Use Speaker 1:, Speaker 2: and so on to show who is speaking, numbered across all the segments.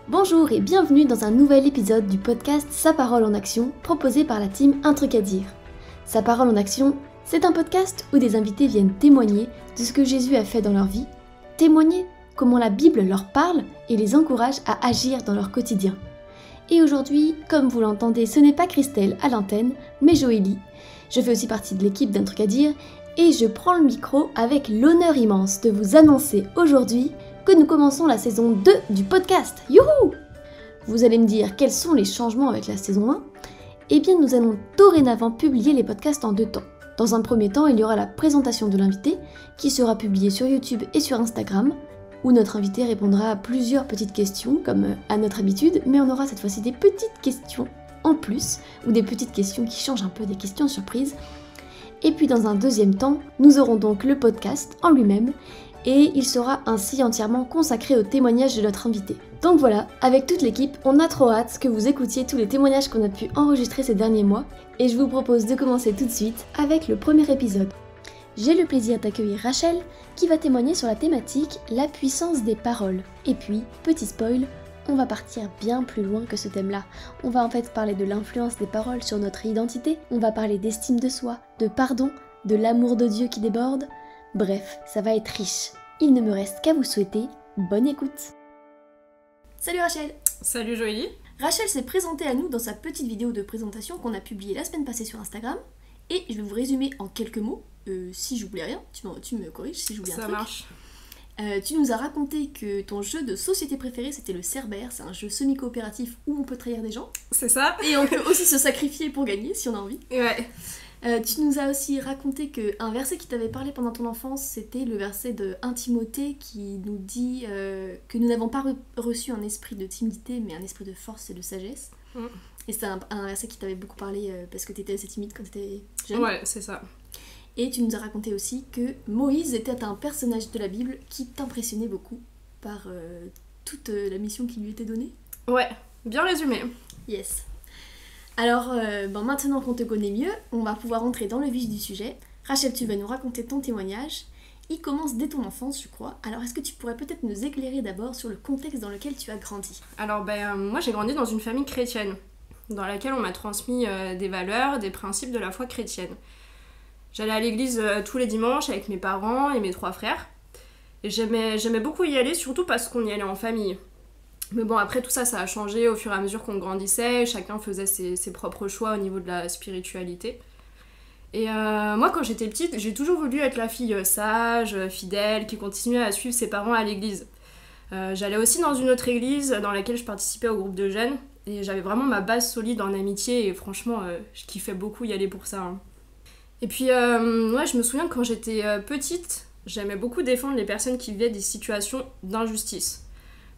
Speaker 1: Bonjour et bienvenue dans un nouvel épisode du podcast Sa parole en action proposé par la team Un truc à dire. Sa parole en action, c'est un podcast où des invités viennent témoigner de ce que Jésus a fait dans leur vie, témoigner comment la Bible leur parle et les encourage à agir dans leur quotidien. Et aujourd'hui, comme vous l'entendez, ce n'est pas Christelle à l'antenne, mais Joélie. Je fais aussi partie de l'équipe d'Un truc à dire et je prends le micro avec l'honneur immense de vous annoncer aujourd'hui que nous commençons la saison 2 du podcast. Youhou! Vous allez me dire quels sont les changements avec la saison 1? Eh bien, nous allons dorénavant publier les podcasts en 2 temps. Dans un premier temps, il y aura la présentation de l'invité qui sera publiée sur YouTube et sur Instagram, où notre invité répondra à plusieurs petites questions, comme à notre habitude, mais on aura cette fois-ci des petites questions en plus, ou des petites questions qui changent un peu des questions surprises. Et puis dans un deuxième temps, nous aurons donc le podcast en lui-même, et il sera ainsi entièrement consacré au témoignage de notre invité. Donc voilà, avec toute l'équipe, on a trop hâte que vous écoutiez tous les témoignages qu'on a pu enregistrer ces derniers mois, et je vous propose de commencer tout de suite avec le premier épisode. J'ai le plaisir d'accueillir Rachel, qui va témoigner sur la thématique « La puissance des paroles ». Et puis, petit spoil, on va partir bien plus loin que ce thème-là. On va en fait parler de l'influence des paroles sur notre identité, on va parler d'estime de soi, de pardon, de l'amour de Dieu qui déborde. Bref, ça va être riche. Il ne me reste qu'à vous souhaiter bonne écoute. Salut Rachel!
Speaker 2: Salut Joélie!
Speaker 1: Rachel s'est présentée à nous dans sa petite vidéo de présentation qu'on a publiée la semaine passée sur Instagram. Et je vais vous résumer en quelques mots. Si j'oublie rien, tu me corriges si j'oublie un truc.
Speaker 2: Ça marche.
Speaker 1: Tu nous as raconté que ton jeu de société préféré c'était le Cerbère, c'est un jeu semi-coopératif où on peut trahir des gens.
Speaker 2: C'est ça.
Speaker 1: Et on peut aussi se sacrifier pour gagner si on a envie.
Speaker 2: Ouais.
Speaker 1: Tu nous as aussi raconté qu'un verset qui t'avait parlé pendant ton enfance, c'était le verset de 1 Timothée qui nous dit que nous n'avons pas reçu un esprit de timidité mais un esprit de force et de sagesse. Et c'est un verset qui t'avait beaucoup parlé parce que t'étais assez timide quand t'étais jeune.
Speaker 2: Ouais, c'est ça.
Speaker 1: Et tu nous as raconté aussi que Moïse était un personnage de la Bible qui t'impressionnait beaucoup par toute la mission qui lui était donnée.
Speaker 2: Ouais, bien résumé.
Speaker 1: Yes. Alors, maintenant qu'on te connaît mieux, on va pouvoir entrer dans le vif du sujet. Rachel, tu vas nous raconter ton témoignage. Il commence dès ton enfance, je crois. Alors, est-ce que tu pourrais peut-être nous éclairer d'abord sur le contexte dans lequel tu as grandi?
Speaker 2: Alors, moi j'ai grandi dans une famille chrétienne, dans laquelle on m'a transmis des valeurs, des principes de la foi chrétienne. J'allais à l'église tous les dimanches avec mes parents et mes 3 frères. Et j'aimais beaucoup y aller, surtout parce qu'on y allait en famille. Mais bon, après tout ça, ça a changé au fur et à mesure qu'on grandissait. Chacun faisait ses propres choix au niveau de la spiritualité. Et moi, quand j'étais petite, j'ai toujours voulu être la fille sage, fidèle, qui continuait à suivre ses parents à l'église. J'allais aussi dans une autre église dans laquelle je participais au groupe de jeunes. Et j'avais vraiment ma base solide en amitié. Et franchement, je kiffais beaucoup y aller pour ça. Hein. Et puis, je me souviens que quand j'étais petite, j'aimais beaucoup défendre les personnes qui vivaient des situations d'injustice.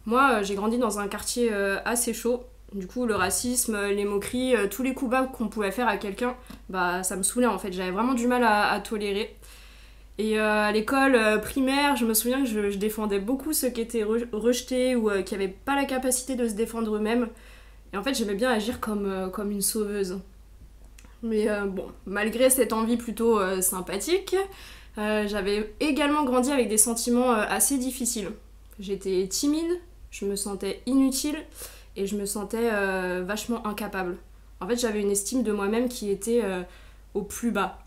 Speaker 2: Moi, j'ai grandi dans un quartier assez chaud. Du coup, le racisme, les moqueries, tous les coups bas qu'on pouvait faire à quelqu'un, ça me saoulait en fait. J'avais vraiment du mal à tolérer. Et à l'école primaire, je me souviens que je défendais beaucoup ceux qui étaient rejetés ou qui n'avaient pas la capacité de se défendre eux-mêmes. Et en fait, j'aimais bien agir comme une sauveuse. Mais malgré cette envie plutôt sympathique, j'avais également grandi avec des sentiments assez difficiles. J'étais timide, je me sentais inutile et je me sentais vachement incapable. En fait, j'avais une estime de moi-même qui était au plus bas.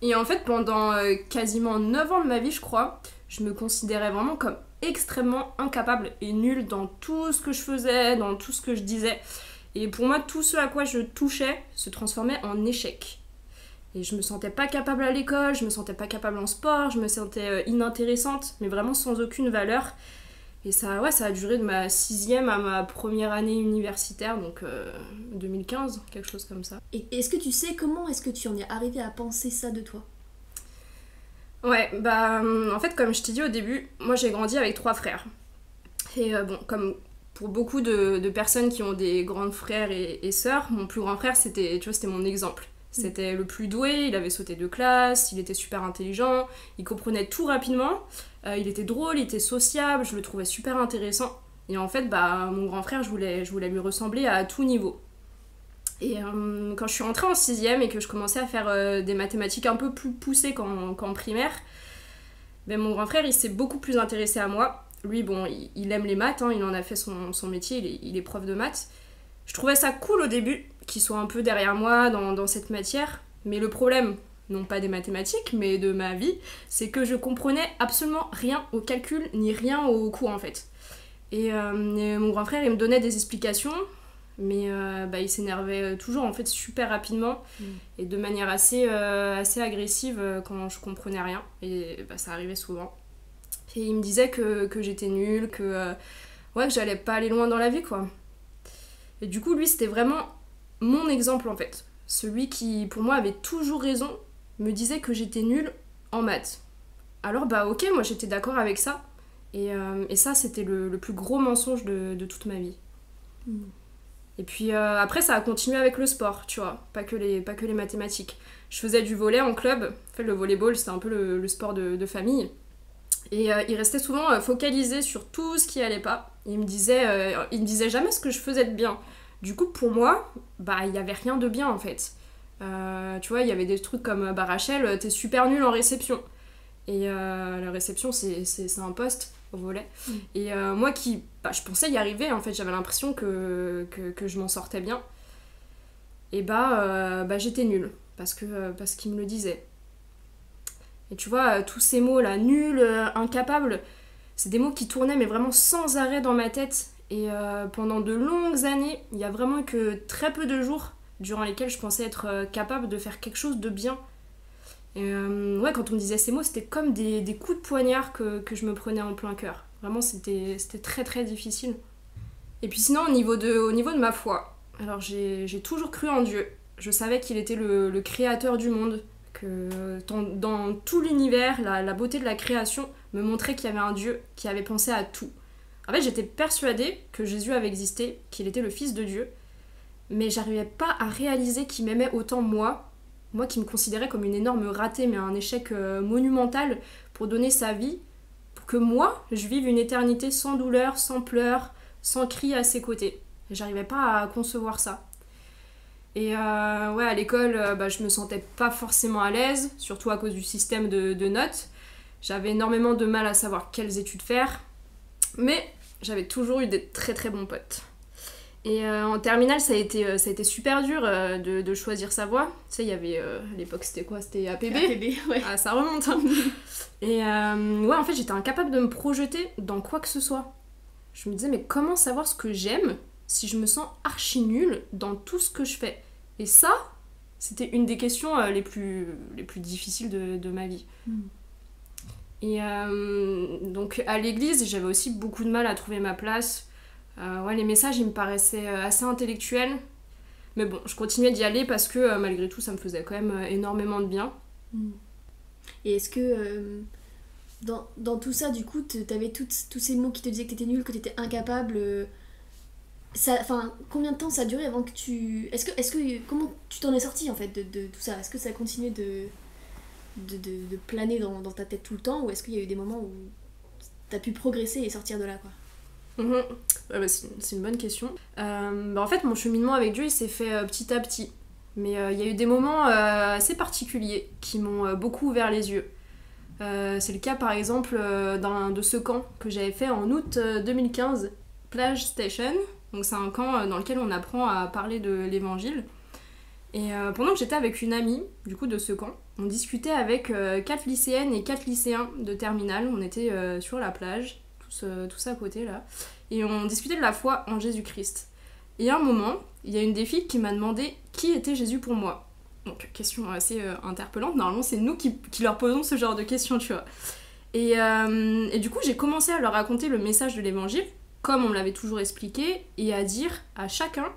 Speaker 2: Et en fait, pendant quasiment 9 ans de ma vie, je crois, je me considérais vraiment comme extrêmement incapable et nulle dans tout ce que je faisais, dans tout ce que je disais. Et pour moi, tout ce à quoi je touchais se transformait en échec. Et je me sentais pas capable à l'école, je me sentais pas capable en sport, je me sentais inintéressante, mais vraiment sans aucune valeur. Et ça a duré de ma 6e à ma première année universitaire, donc 2015, quelque chose comme ça.
Speaker 1: Et est-ce que tu sais comment est-ce que tu en es arrivé à penser ça de toi?
Speaker 2: Ouais, en fait, comme je t'ai dit au début, moi j'ai grandi avec 3 frères. Et comme pour beaucoup de personnes qui ont des grands frères et sœurs, mon plus grand frère, c'était mon exemple. C'était le plus doué, il avait sauté de classe, il était super intelligent, il comprenait tout rapidement, il était drôle, il était sociable, je le trouvais super intéressant. Et en fait, mon grand frère, je voulais lui ressembler à tout niveau. Et quand je suis rentrée en 6e et que je commençais à faire des mathématiques un peu plus poussées qu'en primaire, mon grand frère, il s'est beaucoup plus intéressé à moi. lui, bon, il aime les maths, hein, il en a fait son métier, il est prof de maths. Je trouvais ça cool au début, qu'il soit un peu derrière moi dans cette matière, mais le problème, non pas des mathématiques, mais de ma vie, c'est que je comprenais absolument rien au calcul, ni rien au cours en fait. Et mon grand frère, il me donnait des explications, mais il s'énervait toujours en fait super rapidement et de manière assez agressive quand je comprenais rien, et ça arrivait souvent. Et il me disait que j'étais nulle, que j'allais pas aller loin dans la vie, quoi. Et du coup, lui, c'était vraiment mon exemple, en fait. Celui qui, pour moi, avait toujours raison, me disait que j'étais nulle en maths. Alors, ok, moi, j'étais d'accord avec ça. Et ça, c'était le plus gros mensonge de toute ma vie. Et puis, après, ça a continué avec le sport, tu vois. Pas que les mathématiques. Je faisais du volley en club. En fait, le volleyball, c'était un peu le sport de famille. Et il restait souvent focalisé sur tout ce qui allait pas. Il me disait jamais ce que je faisais de bien. Du coup, pour moi, il y avait rien de bien en fait. Tu vois, il y avait des trucs comme Rachel, t'es super nulle en réception. Et la réception, c'est un poste au volley. Et moi qui, je pensais y arriver, en fait, j'avais l'impression que je m'en sortais bien. Et j'étais nulle parce qu'il me le disait. Et tu vois, tous ces mots là, nul, incapable, c'est des mots qui tournaient mais vraiment sans arrêt dans ma tête. Et pendant de longues années, il y a vraiment eu que très peu de jours durant lesquels je pensais être capable de faire quelque chose de bien. Et quand on me disait ces mots, c'était comme des coups de poignard que je me prenais en plein cœur. Vraiment, c'était très très difficile. Et puis sinon, au niveau de ma foi, alors j'ai toujours cru en Dieu. Je savais qu'il était le créateur du monde, que dans tout l'univers, la beauté de la création me montrait qu'il y avait un Dieu qui avait pensé à tout. En fait, j'étais persuadée que Jésus avait existé, qu'il était le Fils de Dieu, mais j'arrivais pas à réaliser qu'il m'aimait autant moi qui me considérais comme une énorme ratée, mais un échec monumental pour donner sa vie, pour que moi, je vive une éternité sans douleur, sans pleurs, sans cris à ses côtés. Et j'arrivais pas à concevoir ça. Et à l'école, je me sentais pas forcément à l'aise, surtout à cause du système de notes. J'avais énormément de mal à savoir quelles études faire, mais j'avais toujours eu des très très bons potes. Et en terminale, ça a été super dur de choisir sa voie. Tu sais, il y avait, à l'époque, c'était quoi? C'était APB.
Speaker 1: APB, ouais.
Speaker 2: Ah, ça remonte, hein. Et en fait, j'étais incapable de me projeter dans quoi que ce soit. Je me disais, mais comment savoir ce que j'aime si je me sens archi nulle dans tout ce que je fais? Et ça, c'était une des questions les plus difficiles de ma vie. Et donc, à l'église, j'avais aussi beaucoup de mal à trouver ma place. Les messages, ils me paraissaient assez intellectuels. Mais bon, je continuais d'y aller parce que malgré tout, ça me faisait quand même énormément de bien.
Speaker 1: Et est-ce que dans tout ça, du coup, t'avais tous ces mots qui te disaient que t'étais nulle, que t'étais incapable combien de temps ça a duré avant que tu... Comment tu t'en es sortie en fait de tout ça? Est-ce que ça a continué de planer dans ta tête tout le temps, ou est-ce qu'il y a eu des moments où t'as pu progresser et sortir de là, quoi?
Speaker 2: C'est une bonne question. En fait, mon cheminement avec Dieu, il s'est fait petit à petit. Mais il y a eu des moments assez particuliers qui m'ont beaucoup ouvert les yeux. C'est le cas, par exemple, de ce camp que j'avais fait en août 2015, Plage Station. Donc c'est un camp dans lequel on apprend à parler de l'évangile. Et pendant que j'étais avec une amie, du coup, de ce camp, on discutait avec 4 lycéennes et 4 lycéens de terminale. On était sur la plage, tous à côté là, et on discutait de la foi en Jésus-Christ. Et à un moment, il y a une des filles qui m'a demandé qui était Jésus pour moi. Donc, question assez interpellante. Normalement, c'est nous qui leur posons ce genre de questions, tu vois. Et du coup, j'ai commencé à leur raconter le message de l'évangile, comme on me l'avait toujours expliqué, et à dire à chacun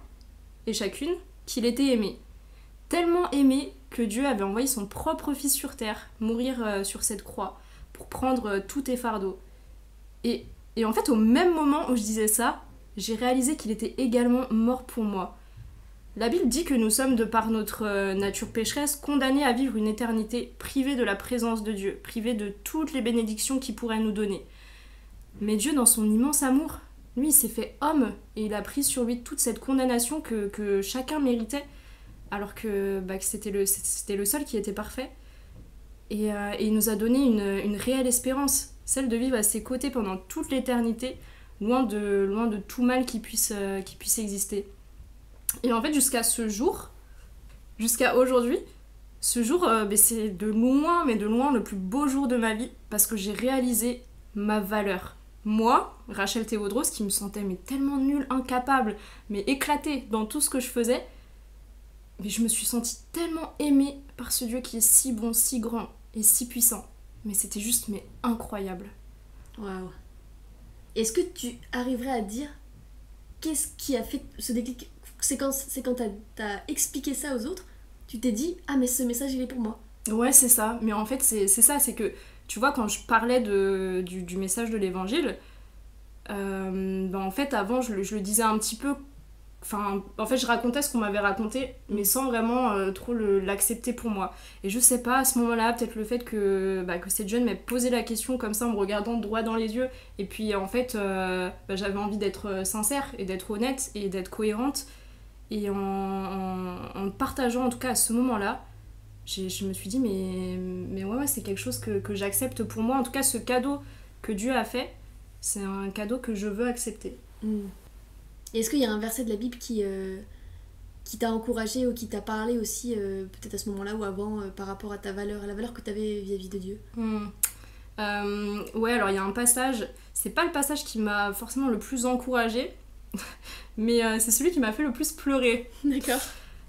Speaker 2: et chacune qu'il était aimé. Tellement aimé que Dieu avait envoyé son propre fils sur terre, mourir sur cette croix, pour prendre tous tes fardeaux. Et en fait, au même moment où je disais ça, j'ai réalisé qu'il était également mort pour moi. La Bible dit que nous sommes, de par notre nature pécheresse, condamnés à vivre une éternité privée de la présence de Dieu, privés de toutes les bénédictions qu'il pourrait nous donner. Mais Dieu, dans son immense amour, lui, il s'est fait homme et il a pris sur lui toute cette condamnation que chacun méritait, alors que c'était le seul qui était parfait. Et il nous a donné une réelle espérance. celle de vivre à ses côtés pendant toute l'éternité, loin de tout mal qui puisse exister. Et en fait, jusqu'à aujourd'hui, ce jour, c'est de loin, mais de loin, le plus beau jour de ma vie, parce que j'ai réalisé ma valeur. Moi, Rachel Théodros, qui me sentais mais tellement nulle, incapable, mais éclatée dans tout ce que je faisais, mais je me suis sentie tellement aimée par ce Dieu qui est si bon, si grand et si puissant. Mais c'était juste incroyable.
Speaker 1: Waouh. Est-ce que tu arriverais à dire qu'est-ce qui a fait ce déclic? C'est quand t'as expliqué ça aux autres, tu t'es dit « Ah mais ce message il est pour moi ».
Speaker 2: Ouais, c'est ça. Mais en fait, c'est ça, c'est que, tu vois, quand je parlais du message de l'évangile, en fait, avant, je le disais un petit peu... Enfin, en fait, je racontais ce qu'on m'avait raconté, mais sans vraiment trop l'accepter pour moi. Et je sais pas, à ce moment-là, peut-être le fait que cette jeune m'ait posé la question comme ça, en me regardant droit dans les yeux, et puis en fait, j'avais envie d'être sincère, et d'être honnête, et d'être cohérente, et en partageant, en tout cas à ce moment-là, je me suis dit, mais ouais, c'est quelque chose que j'accepte pour moi. En tout cas, ce cadeau que Dieu a fait, c'est un cadeau que je veux accepter.
Speaker 1: Et est-ce qu'il y a un verset de la Bible qui t'a encouragé ou qui t'a parlé aussi, peut-être à ce moment-là ou avant, par rapport à ta valeur, à la valeur que tu avais vis-à-vis de Dieu?
Speaker 2: Ouais, alors il y a un passage, c'est pas le passage qui m'a forcément le plus encouragée, mais c'est celui qui m'a fait le plus pleurer.
Speaker 1: D'accord.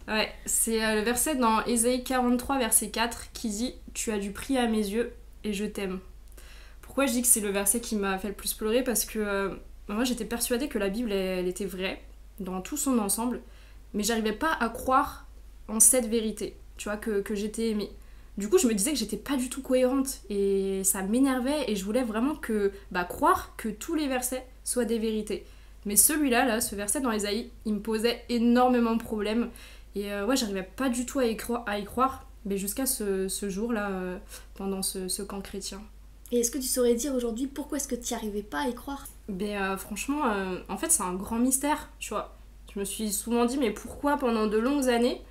Speaker 2: Ouais, c'est le verset dans Ésaïe 43, verset 4, qui dit « Tu as du prix à mes yeux et je t'aime ». Pourquoi je dis que c'est le verset qui m'a fait le plus pleurer? Parce que moi j'étais persuadée que la Bible elle était vraie, dans tout son ensemble, mais j'arrivais pas à croire en cette vérité, tu vois, que j'étais aimée. Du coup je me disais que j'étais pas du tout cohérente, et ça m'énervait, et je voulais vraiment croire que tous les versets soient des vérités. Mais celui-là, ce verset dans Ésaïe, il me posait énormément de problèmes, et j'arrivais pas du tout à y croire, mais jusqu'à ce jour-là, pendant ce camp chrétien.
Speaker 1: Et est-ce que tu saurais dire aujourd'hui pourquoi est-ce que tu n'y arrivais pas à y croire?
Speaker 2: Franchement, en fait c'est un grand mystère, tu vois. Je me suis souvent dit, mais pourquoi pendant de longues années,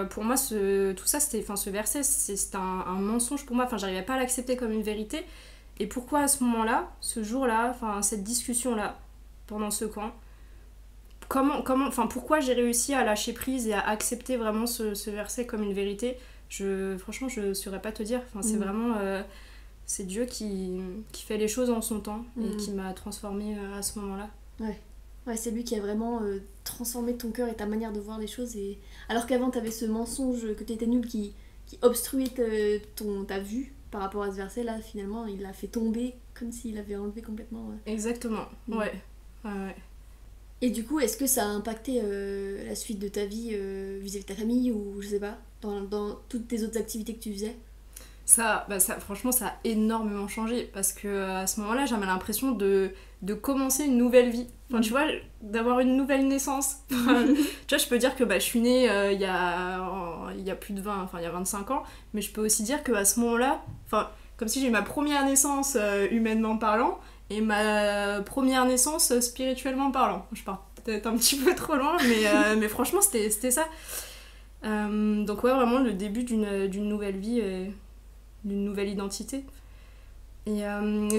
Speaker 2: pour moi tout ça, ce verset, c'était un mensonge pour moi, j'arrivais pas à l'accepter comme une vérité. Et pourquoi à ce moment-là, ce jour-là, cette discussion-là, pendant ce camp, pourquoi j'ai réussi à lâcher prise et à accepter vraiment ce verset comme une vérité? Franchement, je saurais pas te dire. C'est vraiment... c'est Dieu qui fait les choses en son temps et qui m'a transformée à ce moment-là.
Speaker 1: Ouais, c'est lui qui a vraiment transformé ton cœur et ta manière de voir les choses. Alors qu'avant, t'avais ce mensonge que t'étais nulle qui obstruait ta vue par rapport à ce verset, là, finalement, il l'a fait tomber comme s'il l'avait enlevé complètement.
Speaker 2: Exactement, ouais.
Speaker 1: Et du coup, est-ce que ça a impacté la suite de ta vie vis-à-vis de ta famille ou, je sais pas, dans toutes tes autres activités que tu faisais?
Speaker 2: Ça, franchement, ça a énormément changé, parce que à ce moment-là, j'avais l'impression de commencer une nouvelle vie. Tu vois, d'avoir une nouvelle naissance. Tu vois, je peux dire que je suis née il y a plus de 20, il y a 25 ans, mais je peux aussi dire qu'à ce moment-là, comme si j'ai eu ma première naissance humainement parlant, et ma première naissance spirituellement parlant. Je pars peut-être un petit peu trop loin, mais franchement, c'était ça. Donc ouais, vraiment le début d'une nouvelle vie, d'une nouvelle identité. Et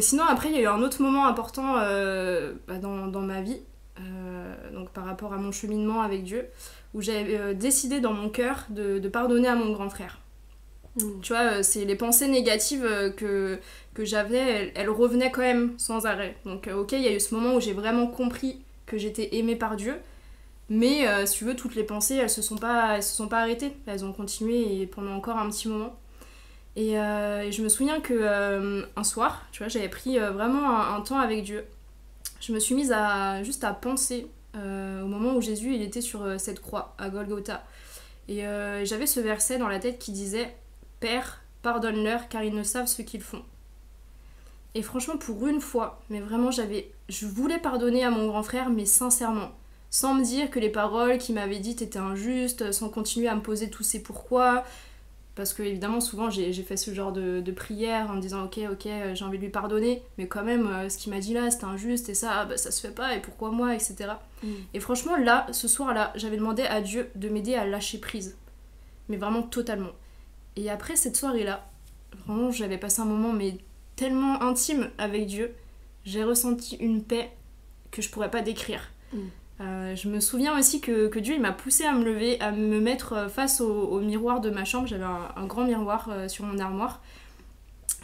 Speaker 2: sinon, après, il y a eu un autre moment important dans ma vie, donc par rapport à mon cheminement avec Dieu, où j'avais décidé dans mon cœur de pardonner à mon grand frère. Tu vois, c'est les pensées négatives que j'avais, elles revenaient quand même sans arrêt. Donc ok, il y a eu ce moment où j'ai vraiment compris que j'étais aimée par Dieu, mais si tu veux, toutes les pensées, elles se sont pas arrêtées, elles ont continué, et pendant encore un petit moment. Et je me souviens que un soir, tu vois, j'avais pris vraiment un temps avec Dieu. Je me suis mise juste à penser au moment où Jésus il était sur cette croix à Golgotha. Et j'avais ce verset dans la tête qui disait « Père, pardonne-leur car ils ne savent ce qu'ils font ». Et franchement, pour une fois, mais vraiment, je voulais pardonner à mon grand frère, mais sincèrement. Sans me dire que les paroles qu'il m'avait dites étaient injustes, sans continuer à me poser tous ces pourquoi. Parce que évidemment souvent j'ai fait ce genre de prière en me disant ok j'ai envie de lui pardonner, mais quand même ce qu'il m'a dit là c'était injuste et ça ça se fait pas et pourquoi moi, etc. Et franchement là, ce soir là, j'avais demandé à Dieu de m'aider à lâcher prise, mais vraiment totalement. Et après cette soirée là, vraiment j'avais passé un moment mais tellement intime avec Dieu. J'ai ressenti une paix que je pourrais pas décrire. Je me souviens aussi que Dieu il m'a poussée à me lever, à me mettre face au miroir de ma chambre. J'avais un grand miroir sur mon armoire.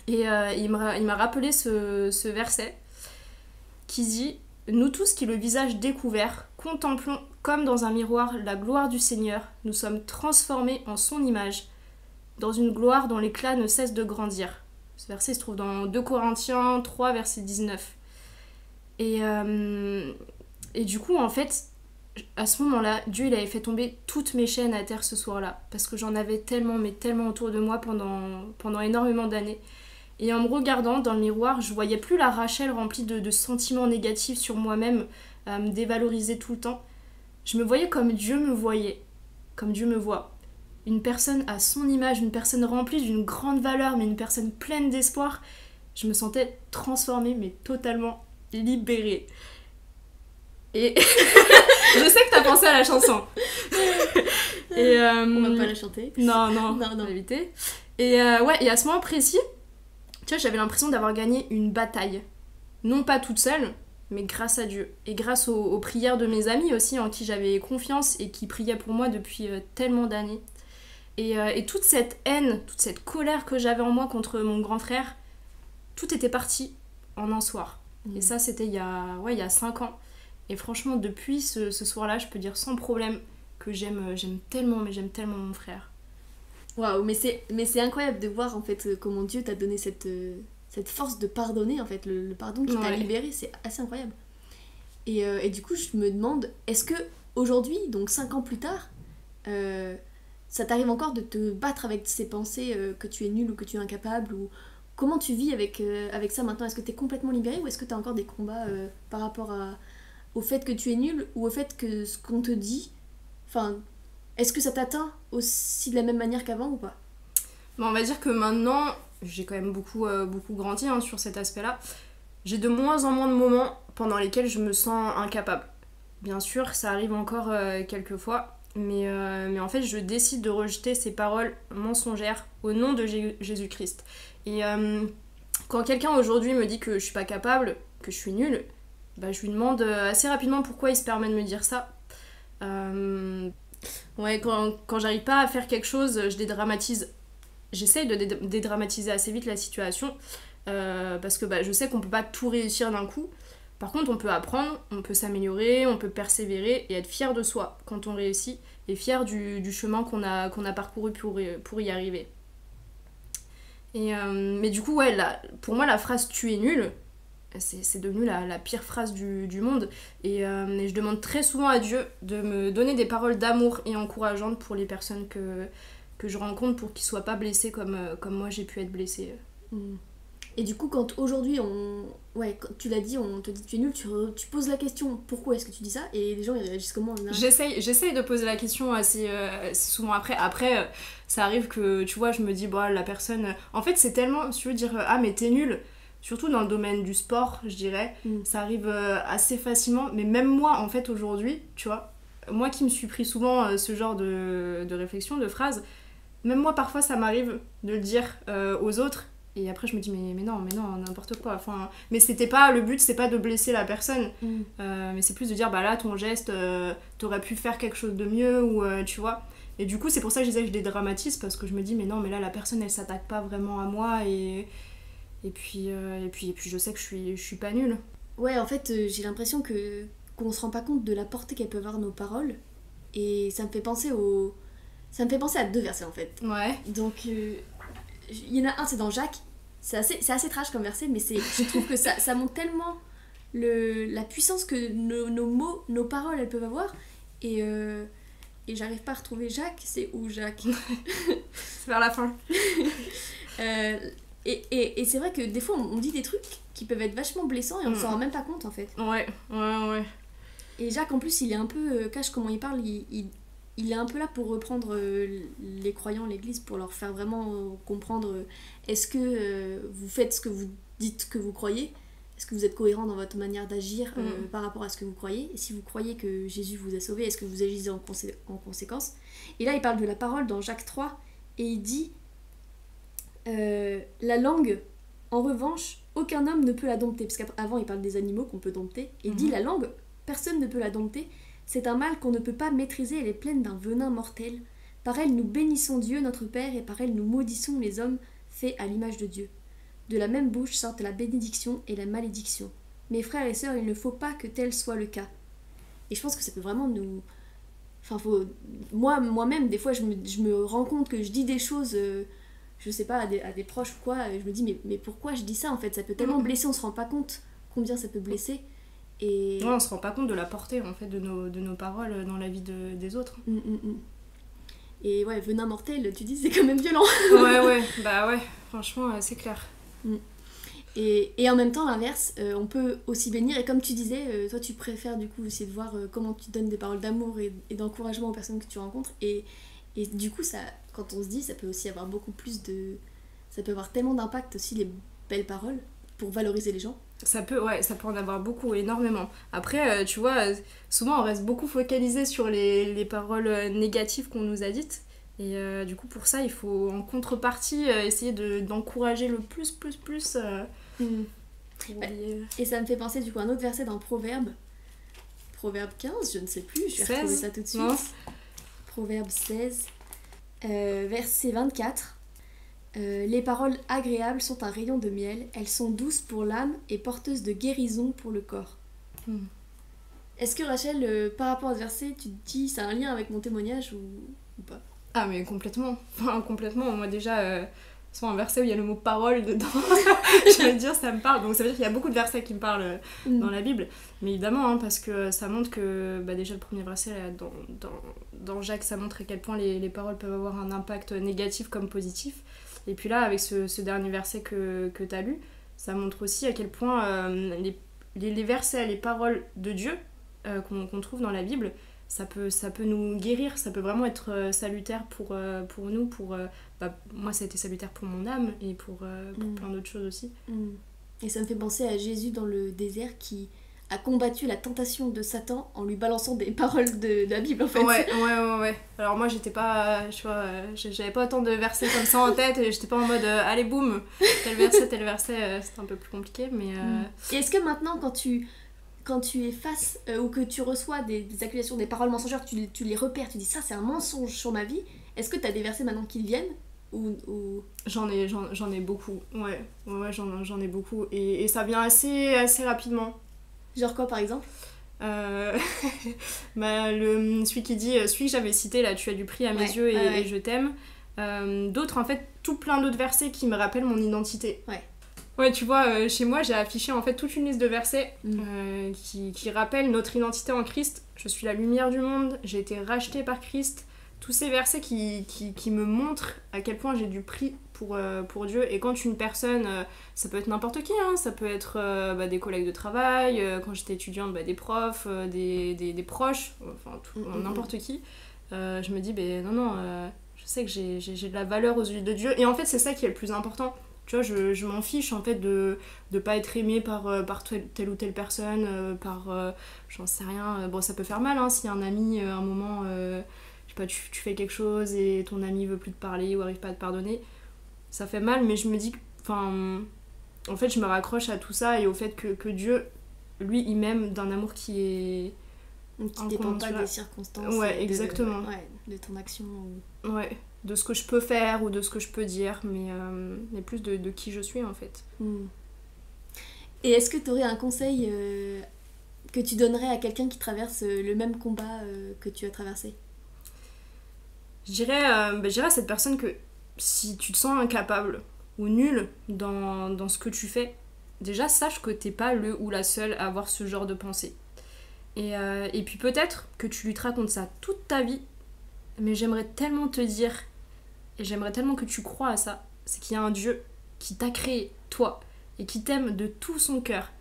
Speaker 2: Et il m'a rappelé ce verset qui dit « Nous tous qui le visage découvert, contemplons comme dans un miroir la gloire du Seigneur. Nous sommes transformés en son image, dans une gloire dont l'éclat ne cesse de grandir. » Ce verset se trouve dans 2 Corinthiens 3, verset 19. Et du coup, en fait, à ce moment-là, Dieu il avait fait tomber toutes mes chaînes à terre ce soir-là. Parce que j'en avais tellement, mais tellement autour de moi pendant énormément d'années. Et en me regardant dans le miroir, je voyais plus la Rachel remplie de sentiments négatifs sur moi-même, à me dévaloriser tout le temps. Je me voyais comme Dieu me voyait, comme Dieu me voit. Une personne à son image, une personne remplie d'une grande valeur, mais une personne pleine d'espoir. Je me sentais transformée, mais totalement libérée. Et je sais que t'as pensé à la chanson. Et
Speaker 1: on va pas la chanter.
Speaker 2: Non, on va éviter. Et et à ce moment précis, tu vois, j'avais l'impression d'avoir gagné une bataille. Non pas toute seule, mais grâce à Dieu. Et grâce aux prières de mes amis aussi, en qui j'avais confiance et qui priaient pour moi depuis tellement d'années. Et toute cette haine, toute cette colère que j'avais en moi contre mon grand frère, tout était parti en un soir. Et ça, c'était il y a 5 ans. Et franchement, depuis ce soir-là, je peux dire sans problème que j'aime tellement mon frère.
Speaker 1: Waouh, mais c'est incroyable de voir en fait comment Dieu t'a donné cette force de pardonner, en fait, le pardon qui t'a libéré, c'est assez incroyable. Et du coup, je me demande, est-ce que aujourd'hui, donc 5 ans plus tard, ça t'arrive encore de te battre avec ces pensées que tu es nul ou que tu es incapable, ou comment tu vis avec ça maintenant? Est-ce que t'es complètement libéré ou est-ce que t'as encore des combats par rapport au fait que tu es nul ou au fait que ce qu'on te dit, enfin, est-ce que ça t'atteint aussi de la même manière qu'avant ou pas?
Speaker 2: Bon, on va dire que maintenant, j'ai quand même beaucoup grandi sur cet aspect-là. J'ai de moins en moins de moments pendant lesquels je me sens incapable. Bien sûr, ça arrive encore quelques fois, mais en fait, je décide de rejeter ces paroles mensongères au nom de Jésus-Christ. Et quand quelqu'un aujourd'hui me dit que je suis pas capable, que je suis nulle, bah, je lui demande assez rapidement pourquoi il se permet de me dire ça. Quand j'arrive pas à faire quelque chose, je dédramatise. J'essaye de dédramatiser assez vite la situation parce que je sais qu'on peut pas tout réussir d'un coup. Par contre, on peut apprendre, on peut s'améliorer, on peut persévérer et être fier de soi quand on réussit et fier du chemin qu'on a parcouru pour y arriver. Mais du coup, pour moi, la phrase « tu es nul », c'est devenu la pire phrase du monde. Et je demande très souvent à Dieu de me donner des paroles d'amour et encourageantes pour les personnes que je rencontre pour qu'ils soient pas blessés comme moi j'ai pu être blessée.
Speaker 1: Et du coup, quand aujourd'hui, quand tu l'as dit, on te dit tu es nul, tu poses la question pourquoi est-ce que tu dis ça, et les gens ils réagissent comment?
Speaker 2: J'essaye de poser la question assez souvent après. Après, ça arrive que, tu vois, je me dis, la personne... En fait, c'est tellement, si tu veux dire, ah mais t'es nul, surtout dans le domaine du sport, je dirais, ça arrive assez facilement. Mais même moi, en fait, aujourd'hui, tu vois, moi qui me suis pris souvent ce genre de réflexion, de phrases, même moi, parfois, ça m'arrive de le dire aux autres. Et après, je me dis, mais non, n'importe quoi. Enfin, mais le but, c'est pas de blesser la personne. Mais c'est plus de dire, là, ton geste, t'aurais pu faire quelque chose de mieux, ou tu vois. Et du coup, c'est pour ça que je disais que je dédramatise, parce que je me dis, mais non, mais là, la personne, elle s'attaque pas vraiment à moi, et puis je sais que je suis pas nulle.
Speaker 1: Ouais, en fait, j'ai l'impression qu'on se rend pas compte de la portée qu'elles peuvent avoir nos paroles. Et ça me fait penser à 2 versets, en fait.
Speaker 2: Ouais.
Speaker 1: Donc, il y en a un, c'est dans Jacques. C'est assez trash comme verset, mais je trouve que ça montre tellement la puissance que nos mots, nos paroles, elles peuvent avoir. Et j'arrive pas à retrouver Jacques. C'est où, Jacques?
Speaker 2: C'est vers la fin.
Speaker 1: Et c'est vrai que des fois, on dit des trucs qui peuvent être vachement blessants et on s'en rend même pas compte, en fait.
Speaker 2: Ouais.
Speaker 1: Et Jacques, en plus, il est un peu... cache comment il parle, il est un peu là pour reprendre les croyants, l'église, pour leur faire vraiment comprendre est-ce que vous faites ce que vous dites que vous croyez? Est-ce que vous êtes cohérent dans votre manière d'agir par rapport à ce que vous croyez? Et si vous croyez que Jésus vous a sauvé, est-ce que vous agissez en conséquence? Et là, il parle de la parole dans Jacques 3 et il dit la langue En revanche, aucun homme ne peut la dompter. Parce qu'avant, il parle des animaux qu'on peut dompter. Et il dit la langue, personne ne peut la dompter. C'est un mal qu'on ne peut pas maîtriser, elle est pleine d'un venin mortel. Par elle, nous bénissons Dieu, notre Père, et par elle, nous maudissons les hommes faits à l'image de Dieu. De la même bouche sortent la bénédiction et la malédiction. Mes frères et sœurs, il ne faut pas que tel soit le cas. Et je pense que ça peut vraiment nous... Enfin, moi-même, des fois, je me rends compte que je dis des choses, je sais pas, à des proches ou quoi, et je me dis, mais pourquoi je dis ça, en fait? Ça peut tellement blesser, on se rend pas compte combien ça peut blesser. Et...
Speaker 2: Ouais, on se rend pas compte de la portée, en fait, de nos paroles dans la vie des autres.
Speaker 1: Et ouais, venin mortel, tu dis, c'est quand même violent.
Speaker 2: ouais, bah ouais, franchement, c'est clair.
Speaker 1: Et en même temps, l'inverse, on peut aussi bénir. Et comme tu disais, toi, tu préfères du coup essayer de voir comment tu donnes des paroles d'amour et d'encouragement aux personnes que tu rencontres. Et du coup, ça, quand on se dit, ça peut aussi avoir beaucoup plus de... Ça peut avoir tellement d'impact aussi, les belles paroles, pour valoriser les gens.
Speaker 2: Ça peut en avoir beaucoup, énormément. Après, tu vois, souvent on reste beaucoup focalisé sur les paroles négatives qu'on nous a dites. Et du coup, pour ça, il faut en contrepartie essayer d'encourager le plus.
Speaker 1: Et ça me fait penser du coup à un autre verset dans Proverbe 15, je ne sais plus, je vais retrouver ça tout de suite. Non. Proverbe 16, verset 24. Les paroles agréables sont un rayon de miel, elles sont douces pour l'âme et porteuses de guérison pour le corps. Est-ce que Rachel, par rapport à ce verset, tu te dis ça a un lien avec mon témoignage ou pas?
Speaker 2: Ah mais complètement, complètement. Moi déjà, soit un verset où il y a le mot parole dedans, je veux dire ça me parle. Donc ça veut dire qu'il y a beaucoup de versets qui me parlent dans la Bible. Mais évidemment, hein, parce que ça montre que, déjà le premier verset là, dans Jacques, ça montre à quel point les paroles peuvent avoir un impact négatif comme positif. Et puis là, avec ce dernier verset que tu as lu, ça montre aussi à quel point les versets, les paroles de Dieu qu'on trouve dans la Bible, ça peut nous guérir, ça peut vraiment être salutaire pour nous, moi ça a été salutaire pour mon âme et pour plein d'autres choses aussi.
Speaker 1: Et ça me fait penser à Jésus dans le désert qui a combattu la tentation de Satan en lui balançant des paroles de la Bible en fait.
Speaker 2: Ouais. Alors moi j'étais pas, tu vois, j'avais pas autant de versets comme ça en tête et j'étais pas en mode allez boum, tel verset, c'était un peu plus compliqué mais...
Speaker 1: Et est-ce que maintenant quand tu es face ou que tu reçois des accusations, des paroles mensongères, tu les repères, tu dis ça c'est un mensonge sur ma vie, est-ce que t'as des versets maintenant qui viennent ou... J'en
Speaker 2: ai beaucoup, ouais j'en ai beaucoup et ça vient assez rapidement.
Speaker 1: Genre quoi par exemple?
Speaker 2: Celui qui dit, celui que j'avais cité là, tu as du prix à mes yeux et je t'aime. D'autres en fait, tout plein d'autres versets qui me rappellent mon identité. Ouais, tu vois, chez moi j'ai affiché en fait toute une liste de versets qui rappellent notre identité en Christ. Je suis la lumière du monde, j'ai été rachetée par Christ. Tous ces versets qui me montrent à quel point j'ai du prix pour Dieu. Et quand une personne, ça peut être n'importe qui, hein, ça peut être des collègues de travail, quand j'étais étudiante, des profs, des proches, enfin n'importe qui, je me dis, non, je sais que j'ai de la valeur aux yeux de Dieu. Et en fait, c'est ça qui est le plus important. Tu vois, je m'en fiche en fait de pas être aimée par telle ou telle personne, j'en sais rien. Bon, ça peut faire mal, hein, si un ami, à un moment... tu fais quelque chose et ton ami veut plus te parler ou arrive pas à te pardonner, ça fait mal, mais je me dis en fait je me raccroche à tout ça et au fait que Dieu lui il m'aime d'un amour qui
Speaker 1: dépend pas des circonstances,
Speaker 2: exactement,
Speaker 1: de ton action
Speaker 2: de ce que je peux faire ou de ce que je peux dire, mais plus de qui je suis en fait.
Speaker 1: Et est-ce que tu aurais un conseil que tu donnerais à quelqu'un qui traverse le même combat que tu as traversé?
Speaker 2: Je dirais à cette personne que si tu te sens incapable ou nul dans ce que tu fais, déjà sache que t'es pas le ou la seule à avoir ce genre de pensée. Et puis peut-être que tu lui te racontes ça toute ta vie, mais j'aimerais tellement te dire, et j'aimerais tellement que tu crois à ça, c'est qu'il y a un Dieu qui t'a créé, toi, et qui t'aime de tout son cœur.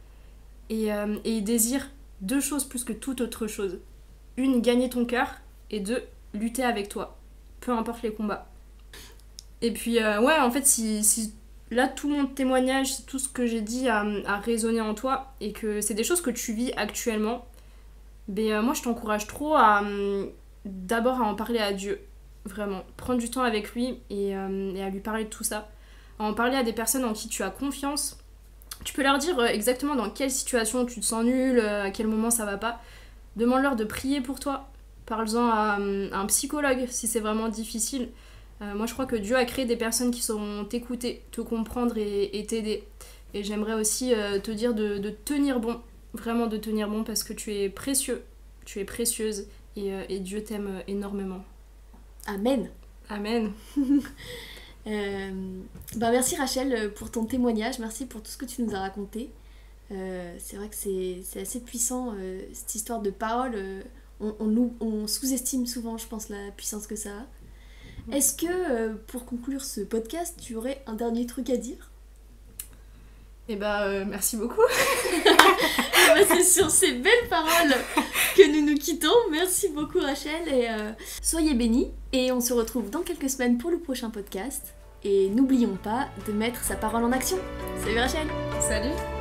Speaker 2: Et il désire deux choses plus que toute autre chose. Une, gagner ton cœur, et deux, lutter avec toi. Peu importe les combats. Et puis en fait si là tout mon témoignage, si tout ce que j'ai dit a résonné en toi et que c'est des choses que tu vis actuellement, moi je t'encourage trop d'abord à en parler à Dieu, vraiment, prendre du temps avec lui et à lui parler de tout ça, en parler à des personnes en qui tu as confiance. Tu peux leur dire exactement dans quelle situation tu te sens nul, à quel moment ça va pas. Demande-leur de prier pour toi. Parle-en à un psychologue si c'est vraiment difficile. Moi je crois que Dieu a créé des personnes qui sauront t'écouter, te comprendre et t'aider. Et j'aimerais aussi te dire de tenir bon, vraiment de tenir bon parce que tu es précieux, tu es précieuse et Dieu t'aime énormément.
Speaker 1: Amen.
Speaker 2: Amen.
Speaker 1: Merci Rachel pour ton témoignage, merci pour tout ce que tu nous as raconté. C'est vrai que c'est assez puissant cette histoire de parole. On sous-estime souvent, je pense, la puissance que ça a. Est-ce que pour conclure ce podcast, tu aurais un dernier truc à dire?
Speaker 2: Merci beaucoup.
Speaker 1: C'est sur ces belles paroles que nous nous quittons. Merci beaucoup Rachel et soyez bénis et on se retrouve dans quelques semaines pour le prochain podcast et n'oublions pas de mettre sa parole en action. Salut Rachel.
Speaker 2: Salut.